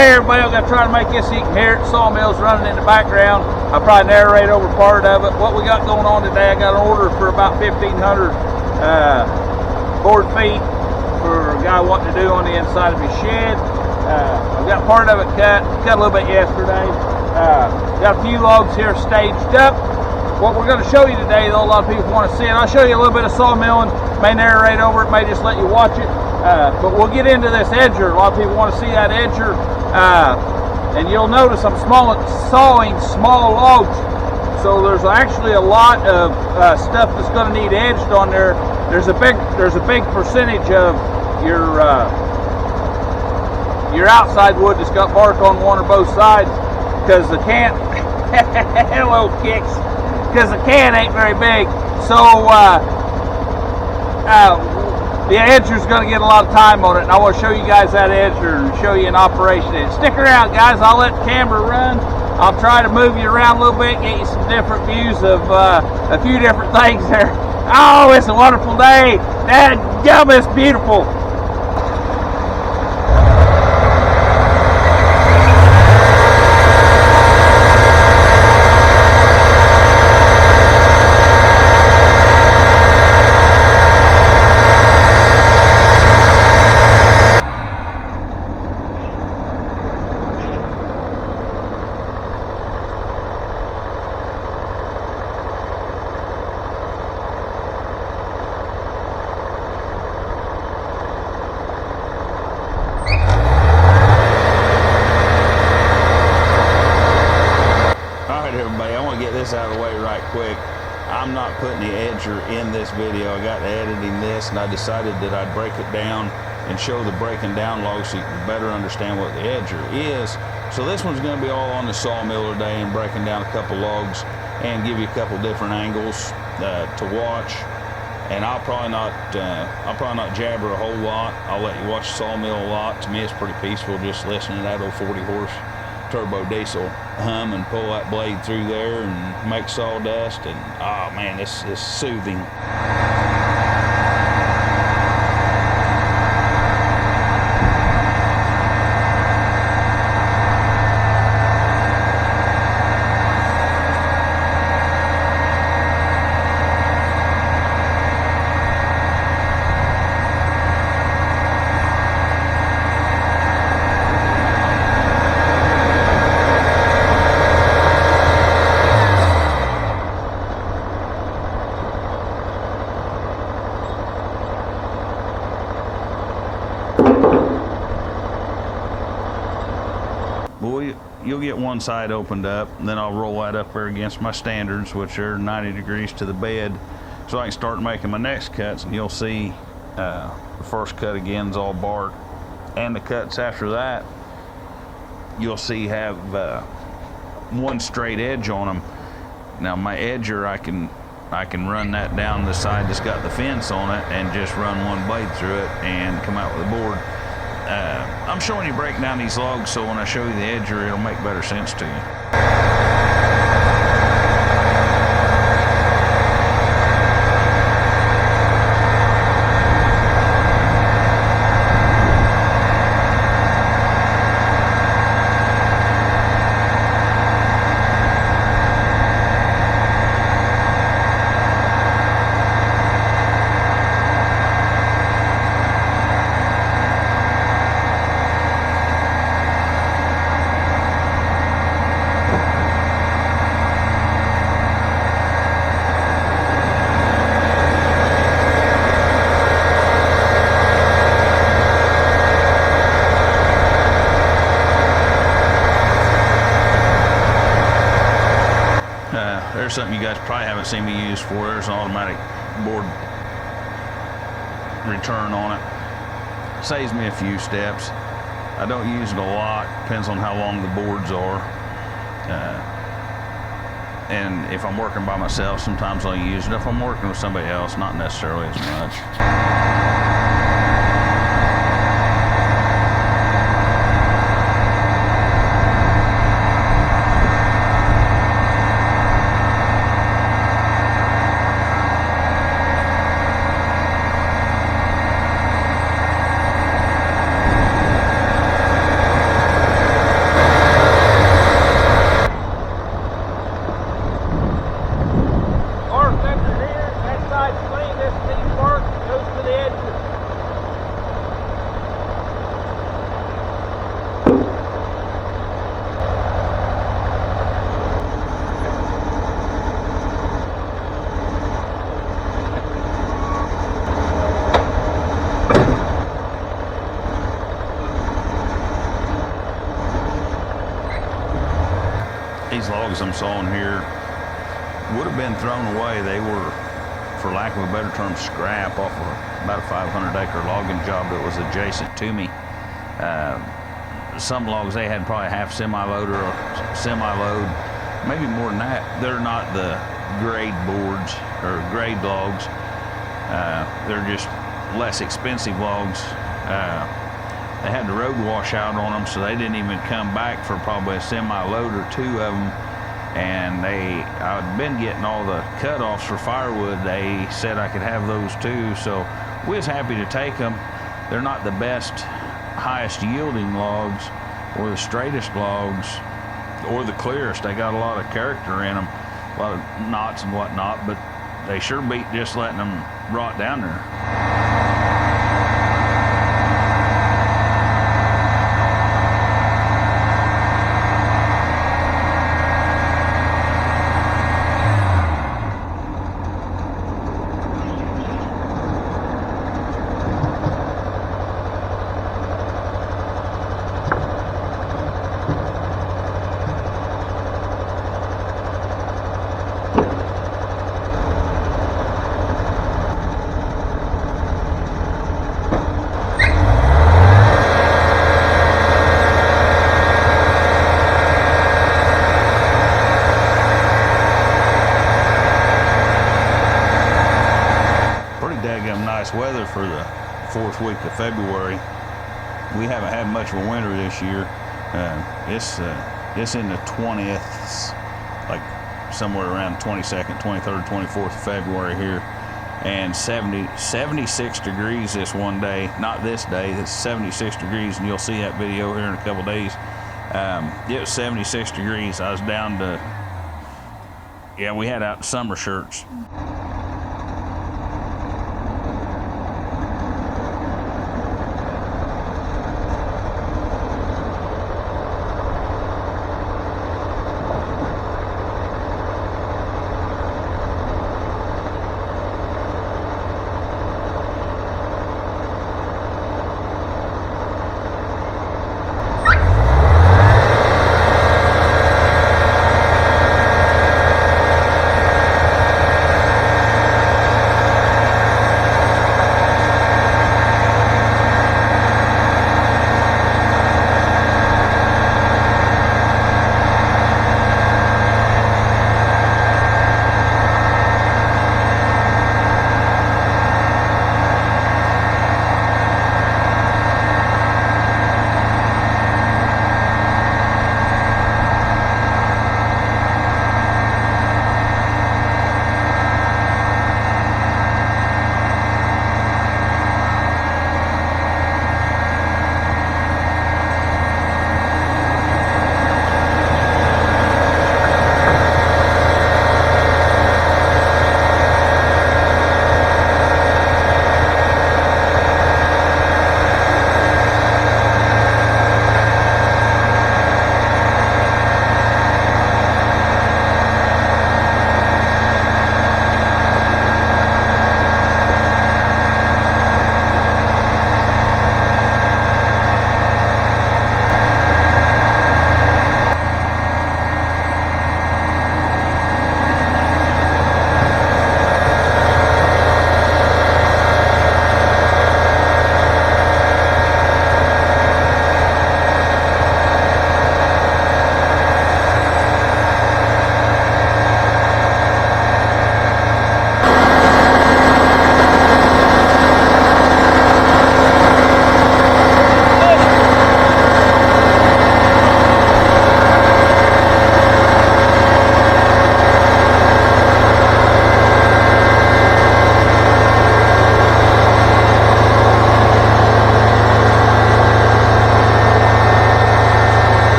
Okay, everybody, I'm going to try to make this so you can hear it. Sawmill's running in the background. I'll probably narrate over part of it. What we got going on today, I got an order for about 1,500 board feet for a guy wanting to do on the inside of his shed. I've got part of it cut a little bit yesterday. Got a few logs here staged up. What we're going to show you today, though, a lot of people want to see it. I'll show you a little bit of sawmilling. May narrate over it, may just let you watch it. But we'll get into this edger. A lot of people want to see that edger. And you'll notice I'm sawing small logs. So there's actually a lot of stuff that's going to need edged on there. There's a big percentage of your outside wood that's got bark on one or both sides, because the can hello kicks, because the can ain't very big. So the edger's going to get a lot of time on it, and I want to show you guys that edger and show you an operation. Stick around, guys. I'll let the camera run. I'll try to move you around a little bit, get you some different views of a few different things there. Oh, it's a wonderful day. Dadgum, it's beautiful. Everybody, I want to get this out of the way right quick. I'm not putting the edger in this video. I got to editing this, and I decided that I'd break it down and show the breaking down log so you can better understand what the edger is. So this one's going to be all on the sawmill today and breaking down a couple logs and give you a couple different angles to watch. And I'll probably not jabber a whole lot. I'll let you watch the sawmill a lot. To me, it's pretty peaceful just listening to that old 40-horse turbo diesel hum and pull that blade through there and make sawdust, and oh man, this is soothing. Well, you'll get one side opened up, and then I'll roll that up there against my standards, which are 90 degrees to the bed, so I can start making my next cuts. And you'll see the first cut again is all bark, and the cuts after that you'll see have one straight edge on them. Now my edger, I can run that down the side that's got the fence on it and just run one blade through it and come out with a board. I'm showing you breaking down these logs, so when I show you the edger, it'll make better sense to you. There's something you guys probably haven't seen me use before. There's an automatic board return on it. Saves me a few steps. I don't use it a lot. Depends on how long the boards are. And if I'm working by myself, sometimes I'll use it. If I'm working with somebody else, not necessarily as much. These logs I'm sawing here would have been thrown away. They were, for lack of a better term, scrap off of about a 500-acre logging job that was adjacent to me. Some logs, they had probably half semi-load or a semi-load, maybe more than that. They're not the grade boards or grade logs. They're just less expensive logs. They had the road washout on them, so they didn't even come back for probably a semi-load or two of them. And I'd been getting all the cutoffs for firewood. They said I could have those too, so we was happy to take them. They're not the best, highest yielding logs or the straightest logs or the clearest. They got a lot of character in them, a lot of knots and whatnot, but they sure beat just letting them rot down there. Nice weather for the 4th week of February. We haven't had much of a winter this year. It's in the 20th, like somewhere around 22nd, 23rd, 24th of February here, and 76 degrees this one day. Not this day, it's 76 degrees, and you'll see that video here in a couple days. It was 76 degrees. I was down to, yeah, we had out summer shirts.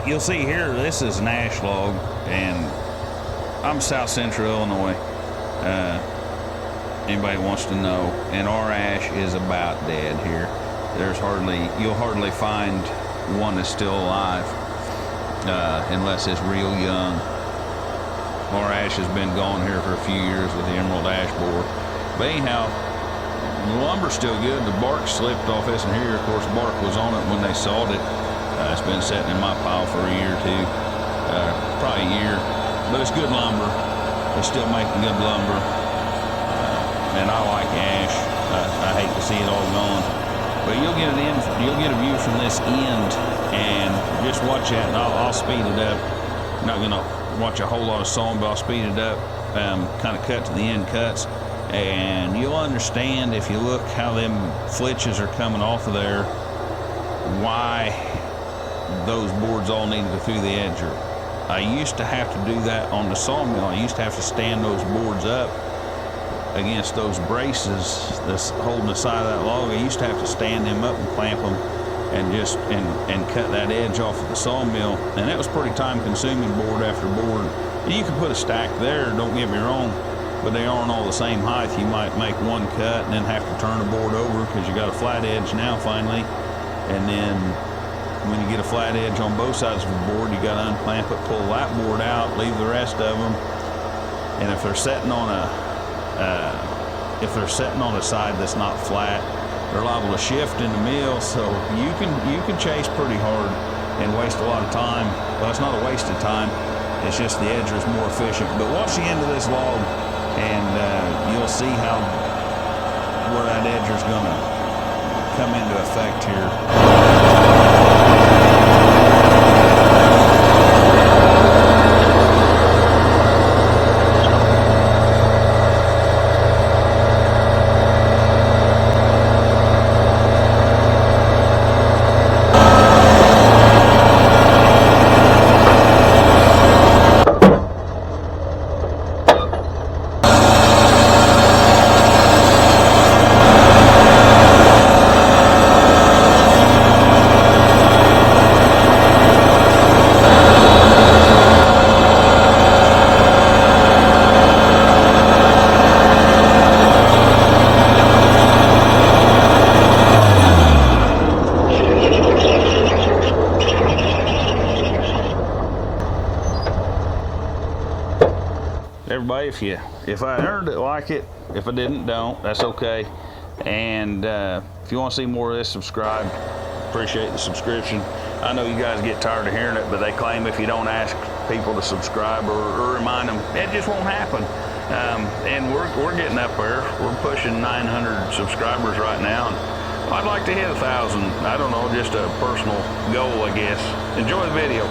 you'll see here, this is an ash log, and I'm South Central Illinois. Anybody wants to know, and our ash is about dead here. You'll hardly find one that's still alive, unless it's real young. Our ash has been gone here for a few years with the emerald ash borer. But anyhow, the lumber's still good. The bark slipped off this and here. Of course, bark was on it when they sawed it. It's been sitting in my pile for a year or two, probably a year. But it's good lumber. They're still making good lumber. And I like ash. I hate to see it all gone. But you'll get a view from this end, and just watch that. And I'll speed it up. I'm not gonna watch a whole lot of sawing, but I'll speed it up. Kind of cut to the end cuts, and you'll understand if you look how them flitches are coming off of there, why those boards all need to go through the edger. I used to have to do that on the sawmill. I used to have to stand those boards up against those braces that's holding the side of that log. I used to have to stand them up and clamp them and cut that edge off of the sawmill, and that was pretty time consuming, board after board. And you can put a stack there, don't get me wrong, but they aren't all the same height. You might make one cut and then have to turn the board over because you got a flat edge now finally, and then when you get a flat edge on both sides of the board, you got to unclamp it, pull that board out, leave the rest of them. And if they're sitting on a side that's not flat, they're liable to shift in the mill, so you can chase pretty hard and waste a lot of time. Well, it's not a waste of time, it's just the edger is more efficient. But watch the end of this log, and you'll see where that edger is going to come into effect here. Everybody, if I earned it, like it. If I didn't, don't. That's okay. And if you want to see more of this, subscribe. Appreciate the subscription. I know you guys get tired of hearing it, but they claim if you don't ask people to subscribe or remind them, it just won't happen. And we're getting up there. We're pushing 900 subscribers right now. And I'd like to hit 1,000. I don't know, just a personal goal, I guess. Enjoy the video.